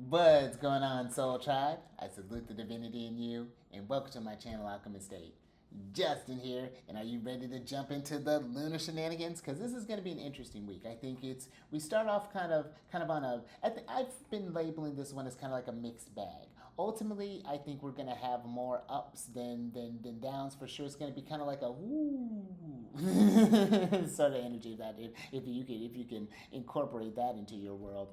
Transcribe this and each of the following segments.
What's going on, Soul Tribe? I salute the divinity in you, and welcome to my channel, Alchemist. Justin here, and are you ready to jump into the lunar shenanigans? Because this is going to be an interesting week. I think we start off kind of on a. I've been labeling this one as kind of like a mixed bag. Ultimately, I think we're going to have more ups than downs for sure. It's going to be kind of like a woo sort of energy that if you can incorporate that into your world.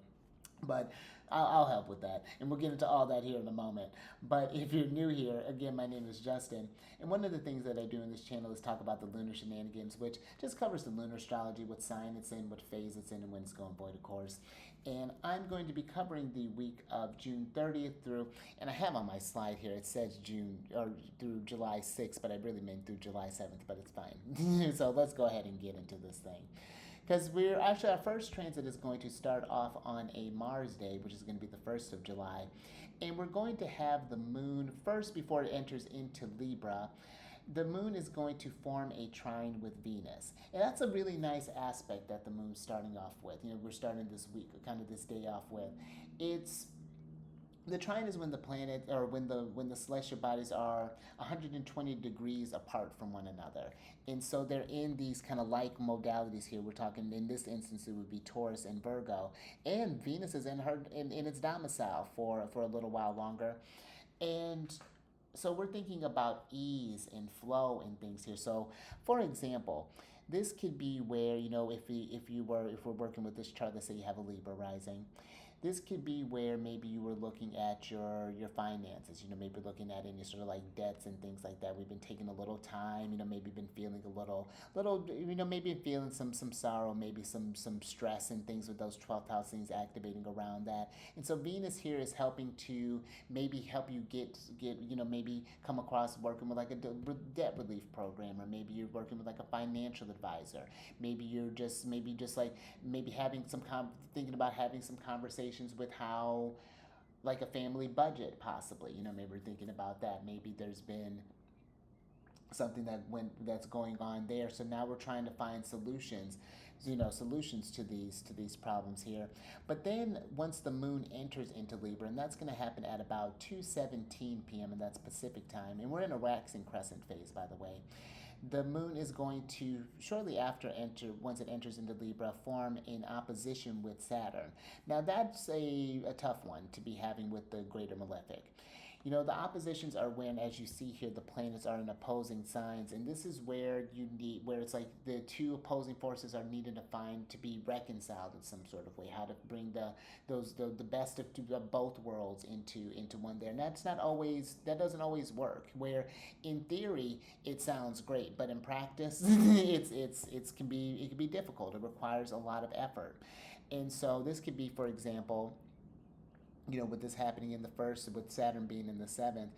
But I'll help with that. And we'll get into all that here in a moment. But if you're new here, again, my name is Justin. And one of the things that I do in this channel is talk about the lunar shenanigans, which just covers the lunar astrology, what sign it's in, what phase it's in, and when it's going void, of course. And I'm going to be covering the week of June 30th through, and I have on my slide here, it says June, or through July 6th, but I really meant through July 7th, but it's fine. So let's go ahead and get into this thing, because we're actually, our first transit is going to start off on a Mars day, which is going to be the 1st of July. And we're going to have the moon first before it enters into Libra. The moon is going to form a trine with Venus. And that's a really nice aspect that the moon's starting off with. We're starting this week, kind of this day off with. It's the trine is when the planet, or when the celestial bodies are 120 degrees apart from one another, and so they're in these kind of like modalities here. We're talking, in this instance, it would be Taurus and Virgo, and Venus is in its domicile for a little while longer, and so we're thinking about ease and flow and things here. So, for example, this could be where, if we're working with this chart, let's say you have a Libra rising, this could be where maybe you were looking at your finances, maybe looking at any sort of like debts and things like that. We've been taking a little time, maybe been feeling a little, maybe feeling some sorrow, maybe some stress and things with those 12th house things activating around that. And so Venus here is helping to maybe help you get maybe come across working with like a debt relief program, or maybe you're working with like a financial advisor. Maybe you're just like maybe having thinking about having some conversations with how, like, a family budget, possibly. Maybe we're thinking about that. Maybe there's been something that's going on there. So now we're trying to find solutions, solutions to these problems here. But then once the moon enters into Libra, and that's going to happen at about 2:17 p.m., and that's Pacific time, and we're in a waxing crescent phase, by the way. The moon is going to shortly after once it enters into Libra, form in opposition with Saturn. Now that's a tough one to be having with the greater malefic. The oppositions are when, as you see here, the planets are in opposing signs, and this is where it's like the two opposing forces are needed to find to be reconciled in some sort of way. How to bring the best of both worlds into one there, and that doesn't always work. Where in theory it sounds great, but in practice, it can be difficult. It requires a lot of effort, and so this could be, for example, with this happening in the first, with Saturn being in the seventh,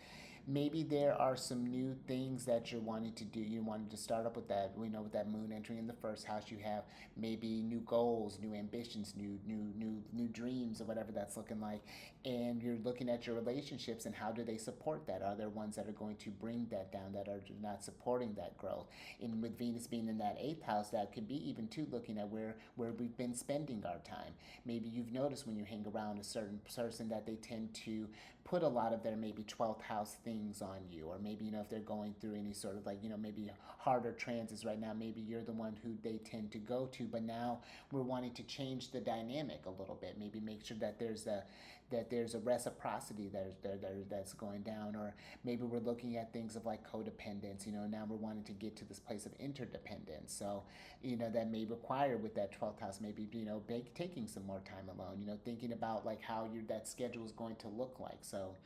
maybe there are some new things that you're wanting to do. You wanted to start up with that. With that moon entering in the first house, you have maybe new goals, new ambitions, new dreams, or whatever that's looking like. And you're looking at your relationships and how do they support that? Are there ones that are going to bring that down, that are not supporting that growth? And with Venus being in that eighth house, that could be even too looking at where we've been spending our time. Maybe you've noticed when you hang around a certain person that they tend to put a lot of their maybe 12th house things on you, or maybe if they're going through any sort of like maybe harder transits right now, maybe you're the one who they tend to go to. But now we're wanting to change the dynamic a little bit, maybe make sure that there's a reciprocity that's going down. Or maybe we're looking at things of like codependence. Now we're wanting to get to this place of interdependence. So that may require, with that 12th house, maybe taking some more time alone, thinking about like how that schedule is going to look like. So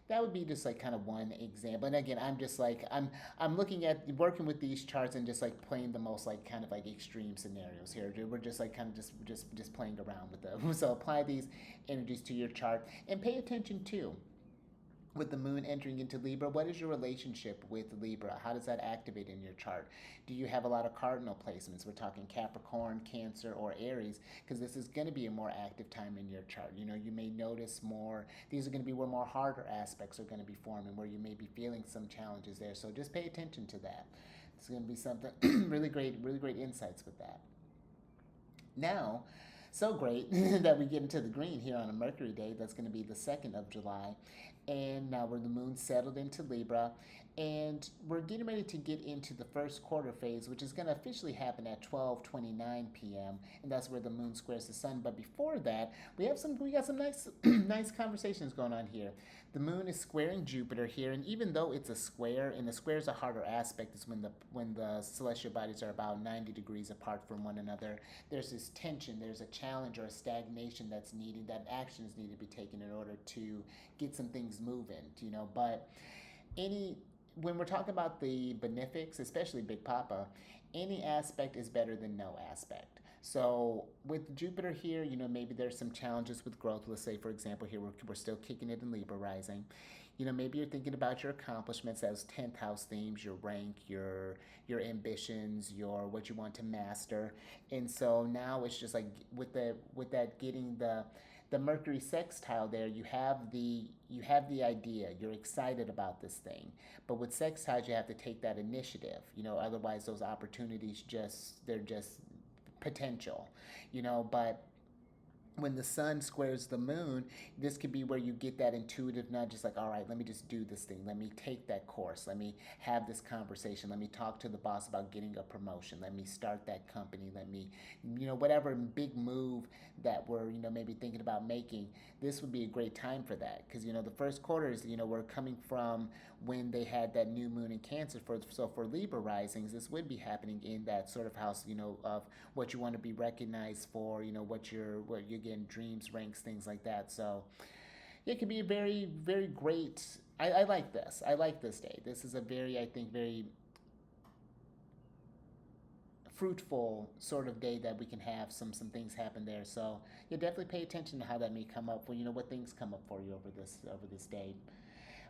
that would be just like kind of one example. And again, I'm just like I'm looking at working with these charts and just like playing the most like kind of like extreme scenarios here. We're just like kind of just playing around with them. So apply these energies to your chart and pay attention to, with the moon entering into Libra, what is your relationship with Libra? How does that activate in your chart? Do you have a lot of cardinal placements? We're talking Capricorn, Cancer, or Aries, because this is going to be a more active time in your chart. You may notice more, these are going to be where more harder aspects are going to be forming, where you may be feeling some challenges there. So just pay attention to that. It's going to be something really great insights with that. Now, So great that we get into the green here on a Mercury day. That's going to be the 2nd of July. And now we're the moon settled into Libra. And we're getting ready to get into the first quarter phase, which is going to officially happen at 12:29 p.m. And that's where the moon squares the sun. But before that, we got some nice nice conversations going on here. The moon is squaring Jupiter here, and even though it's a square, and the square is a harder aspect, is when the celestial bodies are about 90 degrees apart from one another. There's this tension, there's a challenge or a stagnation that's needed, that actions need to be taken in order to get some things moving, But any when we're talking about the benefics, especially Big Papa, any aspect is better than no aspect. So with Jupiter here, maybe there's some challenges with growth. Let's say, for example, here we're still kicking it in Libra rising. Maybe you're thinking about your accomplishments as 10th house themes, your rank, your ambitions, your what you want to master. And so now it's just like with that getting the Mercury sextile there, you have the idea, you're excited about this thing. But with sextiles, you have to take that initiative. Otherwise those opportunities they're just potential. But when the sun squares the moon, this could be where you get that intuitive nudge, just like, all right, let me just do this thing. Let me take that course. Let me have this conversation. Let me talk to the boss about getting a promotion. Let me start that company. Let me, whatever big move that we're, maybe thinking about making, this would be a great time for that. Because, the first quarter is, we're coming from when they had that new moon in Cancer. So for Libra risings, this would be happening in that sort of house, of what you want to be recognized for, what you're getting, dreams, ranks, things like that. So it could be a very, very great. I like this. I like this day. This is a very, I think, very fruitful sort of day that we can have some things happen there. So you definitely pay attention to how that may come up for what things come up for you over this day,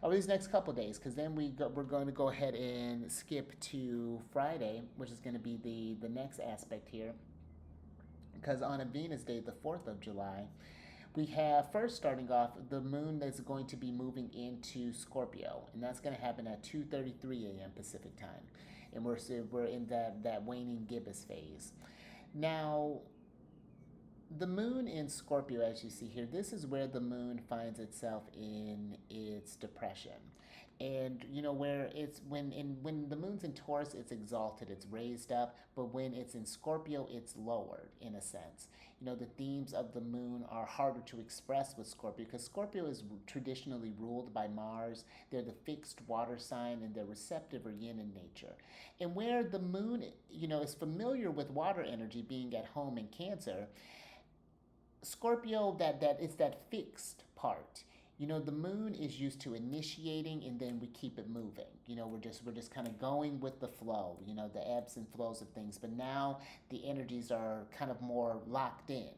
over these next couple days, because then we're going to go ahead and skip to Friday, which is going to be the next aspect here. Because on a Venus day, the 4th of July, we have first starting off the moon that's going to be moving into Scorpio, and that's going to happen at 2:33 a.m. Pacific time, and we're in that waning gibbous phase. Now, the moon in Scorpio, as you see here, this is where the moon finds itself in its depression. And where it's when the moon's in Taurus, it's exalted, it's raised up, but when it's in Scorpio, it's lowered in a sense. The themes of the moon are harder to express with Scorpio because Scorpio is traditionally ruled by Mars. They're the fixed water sign and they're receptive or yin in nature. And where the moon, is familiar with water energy being at home in Cancer, Scorpio, that is that fixed part. The moon is used to initiating and then we keep it moving. We're just kind of going with the flow, the ebbs and flows of things. But now the energies are kind of more locked in.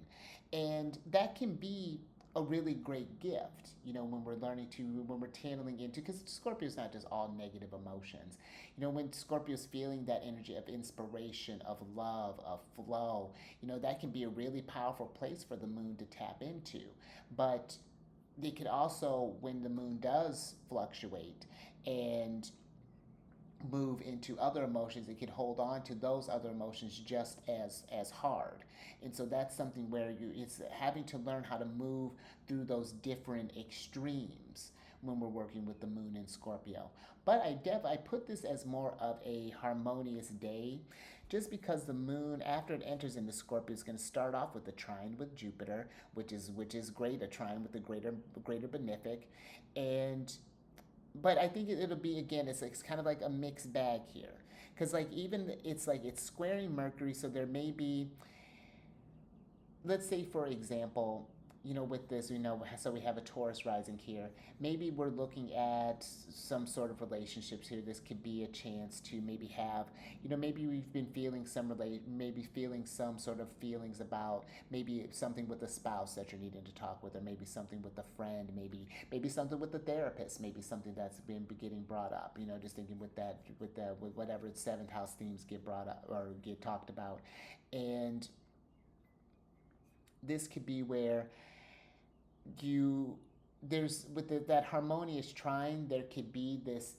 And that can be a really great gift, when we're channeling into, because Scorpio is not just all negative emotions. When Scorpio's feeling that energy of inspiration, of love, of flow, that can be a really powerful place for the moon to tap into. But they could also, when the moon does fluctuate and move into other emotions, it could hold on to those other emotions just as hard. And so that's something where it's having to learn how to move through those different extremes when we're working with the moon in Scorpio. But I put this as more of a harmonious day, just because the moon, after it enters into Scorpio, is going to start off with a trine with Jupiter, which is great, a trine with the greater benefic, and but I think it'll be, again, it's kind of like a mixed bag here, because it's squaring Mercury, so there may be, let's say for example, with this, so we have a Taurus rising here. Maybe we're looking at some sort of relationships here. This could be a chance to maybe have, maybe we've been feeling maybe feeling some sort of feelings about maybe something with a spouse that you're needing to talk with, or maybe something with a friend, maybe something with the therapist, maybe something that's been getting brought up. Just thinking with whatever 7th house themes get brought up or get talked about, and this could be where there's with that harmonious trine, there could be this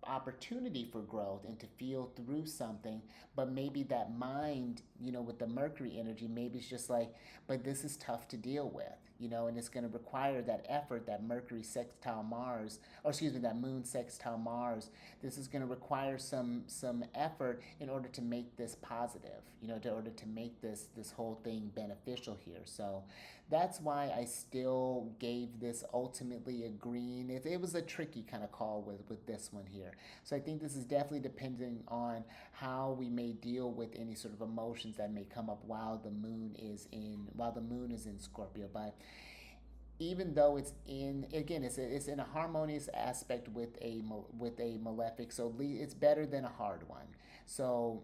opportunity for growth and to feel through something, but maybe that mind with the Mercury energy, maybe it's just like, but this is tough to deal with, and it's going to require that effort, that Mercury sextile Mars, or excuse me, that Moon sextile Mars. This is going to require some effort in order to make this positive, in order to make this whole thing beneficial here. So that's why I still gave this ultimately a green. It was a tricky kind of call with this one here. So I think this is definitely dependent on how we may deal with any sort of emotions that may come up while the moon is in Scorpio. But even though it's in, again, it's in a harmonious aspect with a malefic, so it's better than a hard one. So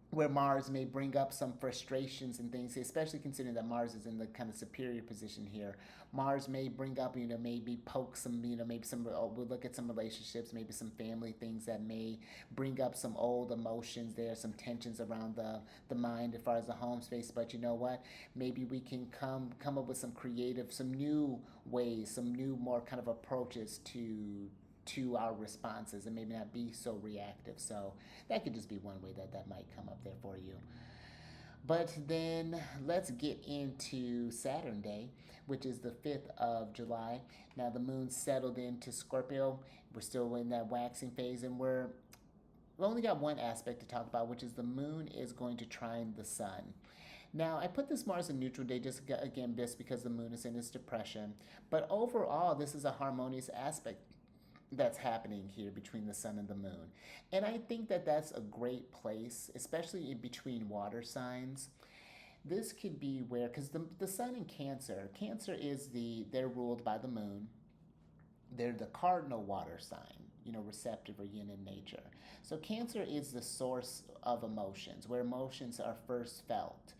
where Mars may bring up some frustrations and things, especially considering that Mars is in the kind of superior position here. Mars may bring up, maybe poke some, maybe some, we'll look at some relationships, maybe some family things that may bring up some old emotions there, some tensions around the mind as far as the home space. But you know what? Maybe we can come up with some creative, some new ways, some new more kind of approaches to our responses, and maybe not be so reactive. So that could just be one way that might come up there for you. But then let's get into Saturn Day, which is the 5th of July. Now the moon settled into Scorpio. We're still in that waxing phase, and we've only got one aspect to talk about, which is the moon is going to trine the sun. Now, I put this more as a neutral day just because the moon is in its depression. But overall, this is a harmonious aspect that's happening here between the sun and the moon. And I think that that's a great place, especially in between water signs. This could be where, because the sun in Cancer is they're ruled by the moon. They're the cardinal water sign, receptive or yin in nature. So Cancer is the source of emotions, where emotions are first felt.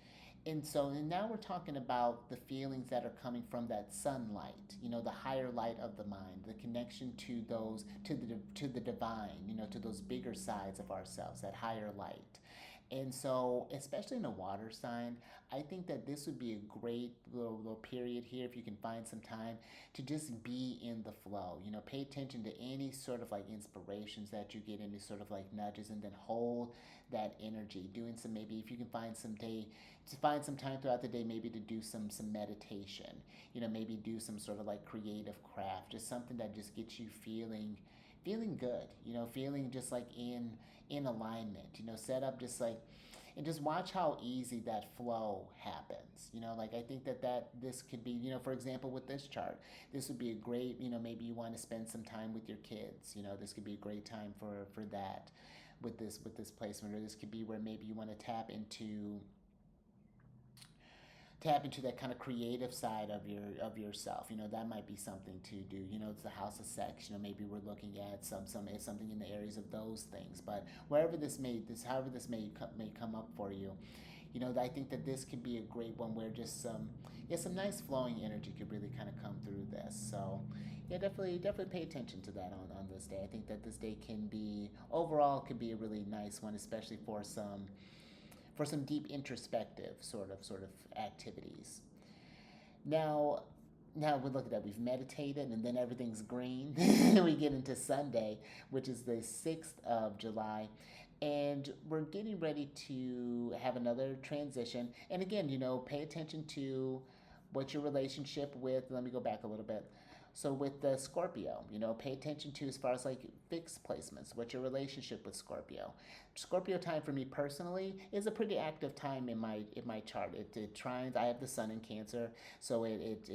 And now we're talking about the feelings that are coming from that sunlight, the higher light of the mind, the connection to the divine, to those bigger sides of ourselves, that higher light. And so, especially in a water sign, I think that this would be a great little period here, if you can find some time to just be in the flow. Pay attention to any sort of like inspirations that you get, any sort of like nudges, and then hold that energy. Doing some, maybe if you can find some time throughout the day, maybe to do some meditation. Maybe do some sort of like creative craft, just something that just gets you feeling good. Feeling just like in alignment. Set up just like, and just watch how easy that flow happens. Like I think that this could be, for example, with this chart, this would be a great, maybe you want to spend some time with your kids. This could be a great time for that with this placement. Or this could be where maybe you want to tap into that kind of creative side of yourself. That might be something to do. It's the house of sex. Maybe we're looking at something in the areas of those things. But however this may come up for you, I think that this could be a great one where just some nice flowing energy could really kind of come through this. So yeah, definitely pay attention to that on this day. I think that this day could be a really nice one, especially for some deep introspective sort of activities. Now we look at that. We've meditated, and then everything's green. We get into Sunday, which is the 6th of July, and we're getting ready to have another transition. And again, pay attention to what your relationship with. Let me go back a little bit. So with the Scorpio, pay attention to, as far as like fixed placements, what's your relationship with Scorpio. Scorpio time for me personally is a pretty active time in my chart. It trines. I have the sun in Cancer, so it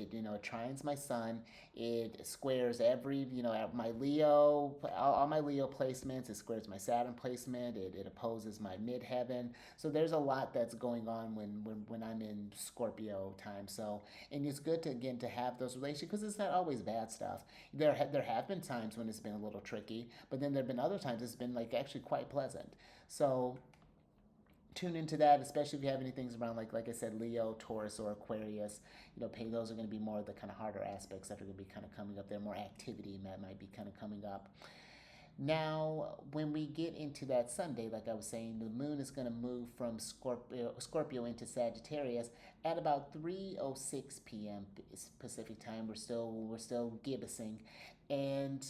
trines my sun. It squares every my Leo, all my Leo placements. It squares my Saturn placement. It opposes my midheaven. So there's a lot that's going on when I'm in Scorpio time. So, and it's good to have those relationships, because it's not always bad stuff. There have been times when it's been a little tricky, but then there have been other times it's been like actually quite pleasant. So tune into that, especially if you have any things around like I said, Leo, Taurus, or Aquarius. Those are going to be more of the kind of harder aspects that are going to be kind of coming up there. More activity that might be kind of coming up. Now, when we get into that Sunday, like I was saying, the moon is going to move from Scorpio into Sagittarius at about 3:06 p.m. Pacific time. We're still gibbosing, and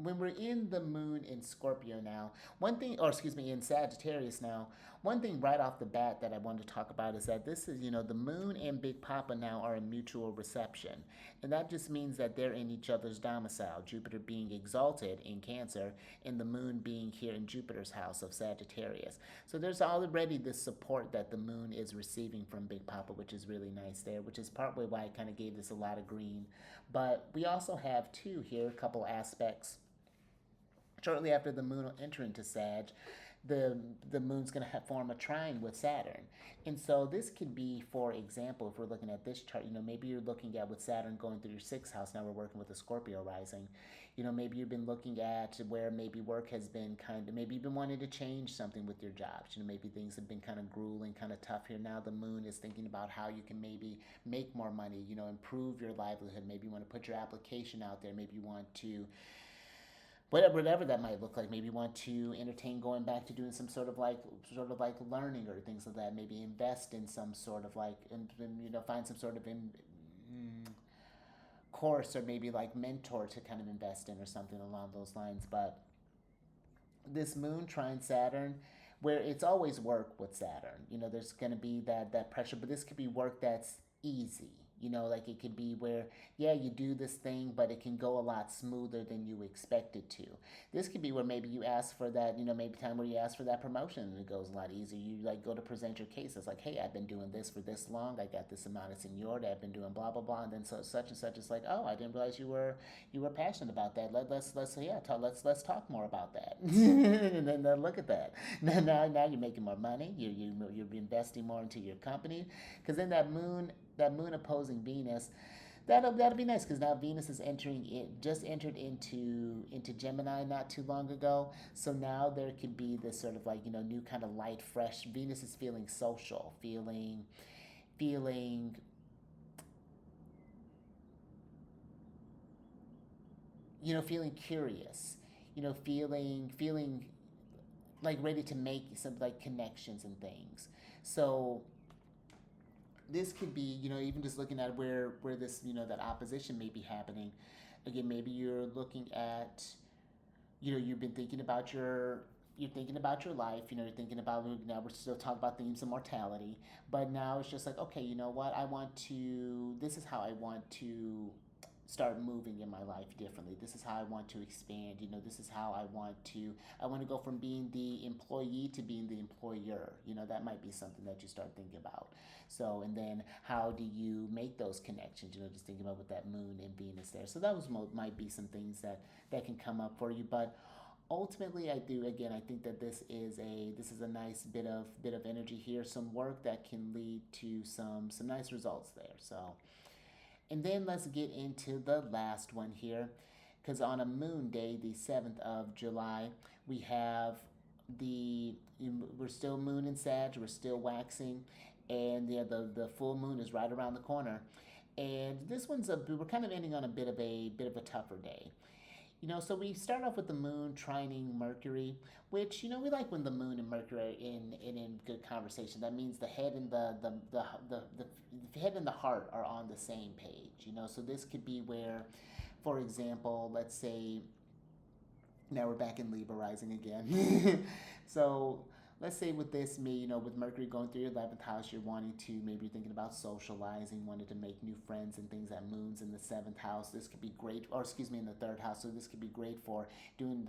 when we're in the moon in Scorpio now, one thing, or excuse me, in Sagittarius now, one thing right off the bat that I wanted to talk about is that this is, the moon and Big Papa now are in mutual reception. And that just means that they're in each other's domicile, Jupiter being exalted in Cancer and the moon being here in Jupiter's house of Sagittarius. So there's already this support that the moon is receiving from Big Papa, which is really nice there, which is partly why I kind of gave this a lot of green. But we also have, too, here, a couple aspects shortly after the moon will enter into Sag, the moon's going to form a trine with Saturn. And so this could be, for example, if we're looking at this chart, maybe you're looking at with Saturn going through your sixth house. Now we're working with the Scorpio rising. Maybe you've been looking at where maybe work has been maybe you've been wanting to change something with your jobs. Maybe things have been kind of grueling, kind of tough here. Now the moon is thinking about how you can maybe make more money, improve your livelihood. Maybe you want to put your application out there. Maybe you want to whatever that might look like. Maybe you want to entertain going back to doing some sort of like learning or things like that. Maybe invest in some sort of find some sort of course or maybe like mentor to kind of invest in or something along those lines. But this moon trine Saturn, where it's always work with Saturn, there's going to be that pressure, but this could be work that's easy. Like it could be where, yeah, you do this thing, but it can go a lot smoother than you expect it to. This could be where maybe you ask for that, maybe time where you ask for that promotion and it goes a lot easier. You like go to present your case. It's like, hey, I've been doing this for this long. I got this amount of seniority. I've been doing blah, blah, blah. And then such and such is like, oh, I didn't realize you were passionate about that. Let's talk more about that. And then look at that. Now you're making more money. You're investing more into your company. Because then that moon opposing Venus, that'll be nice because now Venus is just entered into Gemini not too long ago. So now there could be this sort of new kind of light, fresh. Venus is feeling social, feeling feeling curious, feeling like ready to make some like connections and things. So this could be, even just looking at where this, that opposition may be happening. Again, maybe you're looking at, you've been thinking about you're thinking about your life, you're thinking about, now we're still talking about themes of mortality, but now it's just like, okay, you know what, this is how I want to start moving in my life differently. This is how I want to expand. This is how I want to go from being the employee to being the employer. That might be something that you start thinking about. So, and then how do you make those connections? Just thinking about with that moon and Venus there. So that might be some things that can come up for you. But ultimately, I think that this is a nice bit of energy here. Some work that can lead to some nice results there. So. And then let's get into the last one here, because on a moon day, the 7th of July, we have we're still moon in Sag, we're still waxing, and the full moon is right around the corner. And this we're kind of ending on a bit of a tougher day. So we start off with the moon trining Mercury, which, we like when the moon and Mercury are in good conversation. That means the head and the head and the heart are on the same page, So this could be where, for example, let's say, now we're back in Libra rising again. So let's say with this, with Mercury going through your 11th house, you're wanting to, maybe you're thinking about socializing, wanting to make new friends and things. That moon's in the 7th house. This could be great, or excuse me, in the 3rd house. So this could be great for doing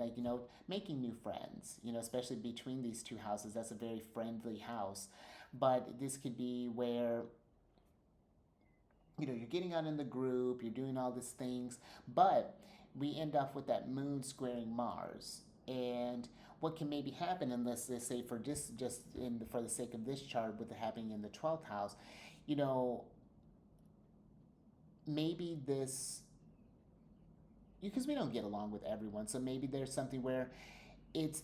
making new friends, especially between these two houses. That's a very friendly house. But this could be where, you're getting out in the group, you're doing all these things, but we end up with that moon squaring Mars. And what can maybe happen, unless let's say for for the sake of this chart, with it happening in the 12th house, maybe this, because we don't get along with everyone, so maybe there's something where it's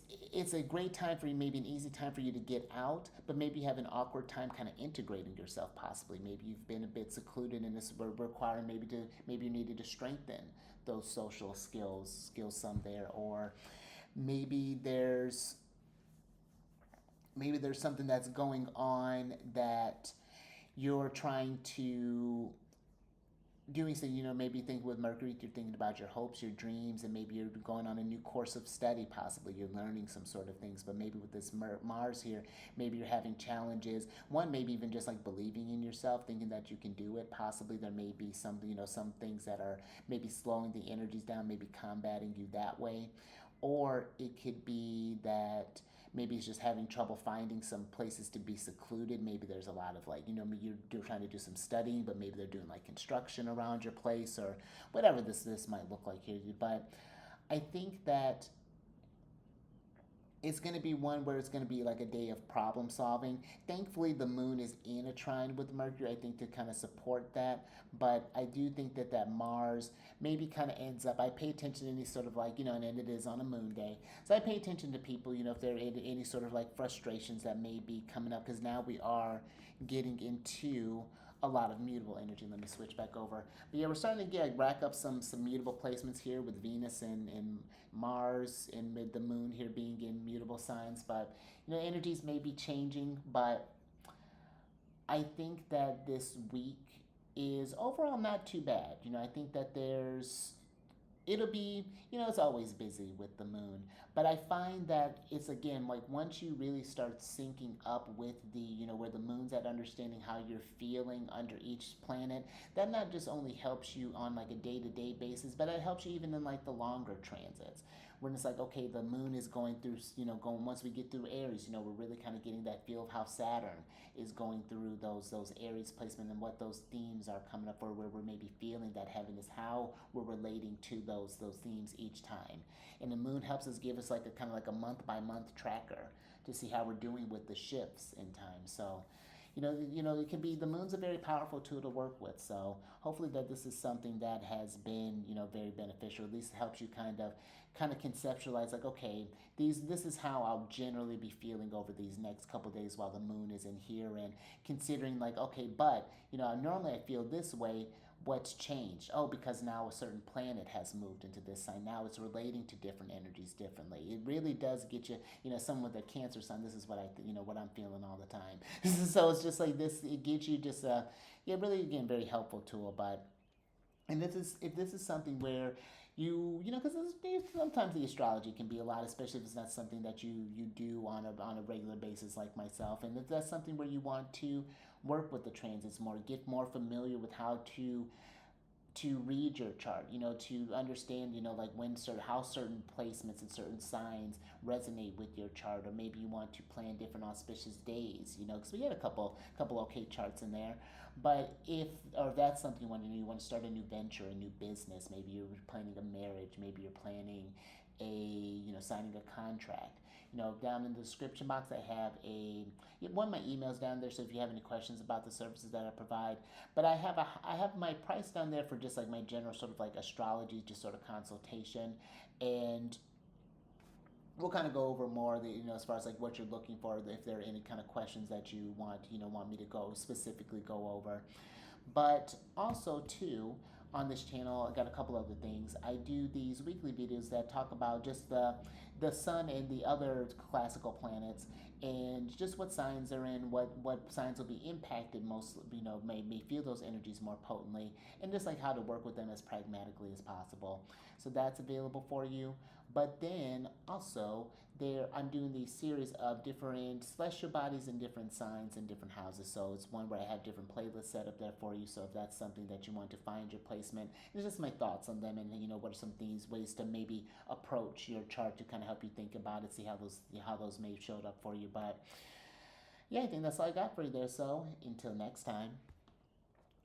a great time for you, maybe an easy time for you to get out, but maybe you have an awkward time kind of integrating yourself. Possibly, maybe you've been a bit secluded, and this will require maybe you needed to strengthen those social skills some there, or maybe there's something that's going on that you're trying to doing so, maybe think with Mercury, you're thinking about your hopes, your dreams, and maybe you're going on a new course of study. Possibly you're learning some sort of things, but maybe with this Mars here, maybe you're having challenges. One, maybe even just like believing in yourself, thinking that you can do it. Possibly there may be some, some things that are maybe slowing the energies down, maybe combating you that way. Or it could be that maybe it's just having trouble finding some places to be secluded. Maybe there's a lot of like, you're trying to do some studying, but maybe they're doing like construction around your place or whatever this might look like here. But I think that it's going to be one where it's going to be like a day of problem solving. Thankfully, the moon is in a trine with Mercury, I think, to kind of support that. But I do think that Mars maybe kind of ends up, I pay attention to any sort of like, and it is on a moon day. So I pay attention to people, if there are any sort of like frustrations that may be coming up, because now we are getting into a lot of mutable energy. Let me switch back over. But yeah, we're starting to get rack up some mutable placements here with Venus and Mars and the moon here being in mutable signs. But energies may be changing, but I think that this week is overall not too bad. I think that it'll be, it's always busy with the moon. But I find that it's, again, like once you really start syncing up with where the moon's at, understanding how you're feeling under each planet, that not just only helps you on like a day-to-day basis, but it helps you even in like the longer transits. When it's like, okay, the moon is going through, once we get through Aries, we're really kind of getting that feel of how Saturn is going through those Aries placement and what those themes are coming up for, where we're maybe feeling that heaviness, how we're relating to those themes each time. And the moon helps us give us like a kind of like a month by month tracker to see how we're doing with the shifts in time. So it can be, the moon's a very powerful tool to work with. So hopefully that this is something that has been, very beneficial. At least helps you kind of conceptualize like, okay, this is how I'll generally be feeling over these next couple days while the moon is in here, and considering like, okay, but normally I feel this way. What's changed? Oh, because now a certain planet has moved into this sign. Now it's relating to different energies differently. It really does get you, someone with a Cancer sign. This is what what I'm feeling all the time. So it's just like this. It gives you just really, again, very helpful tool. But and if this is something where because sometimes the astrology can be a lot, especially if it's not something that you do on a regular basis like myself. And if that's something where you want to work with the transits more, get more familiar with how to read your chart, to understand, like how certain placements and certain signs resonate with your chart, or maybe you want to plan different auspicious days, because we had a couple okay charts in there. But if that's something you want to start a new venture, a new business, maybe you're planning a marriage, maybe you're planning signing a contract. Down in the description box, I have one of my emails down there. So if you have any questions about the services that I provide, but I have my price down there for just like my general sort of like astrology, just sort of consultation, and we'll kind of go over more as far as like what you're looking for, if there are any kind of questions that you want me to specifically go over. But also too, on this channel, I got a couple other things. I do these weekly videos that talk about just the sun and the other classical planets, and just what signs they're in, what signs will be impacted most, may feel those energies more potently, and just like how to work with them as pragmatically as possible. So that's available for you. But then also I'm doing these series of different celestial bodies in different signs and different houses. So it's one where I have different playlists set up there for you. So if that's something that you want to find your placement, it's just my thoughts on them, and what are some things, ways to maybe approach your chart to kind of help you think about it, see how those may have showed up for you. But yeah, I think that's all I got for you there. So until next time,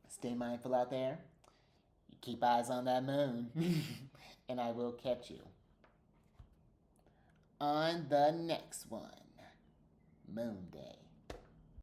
stay mindful out there. Keep eyes on that moon, and I will catch you on the next one, Moon Day.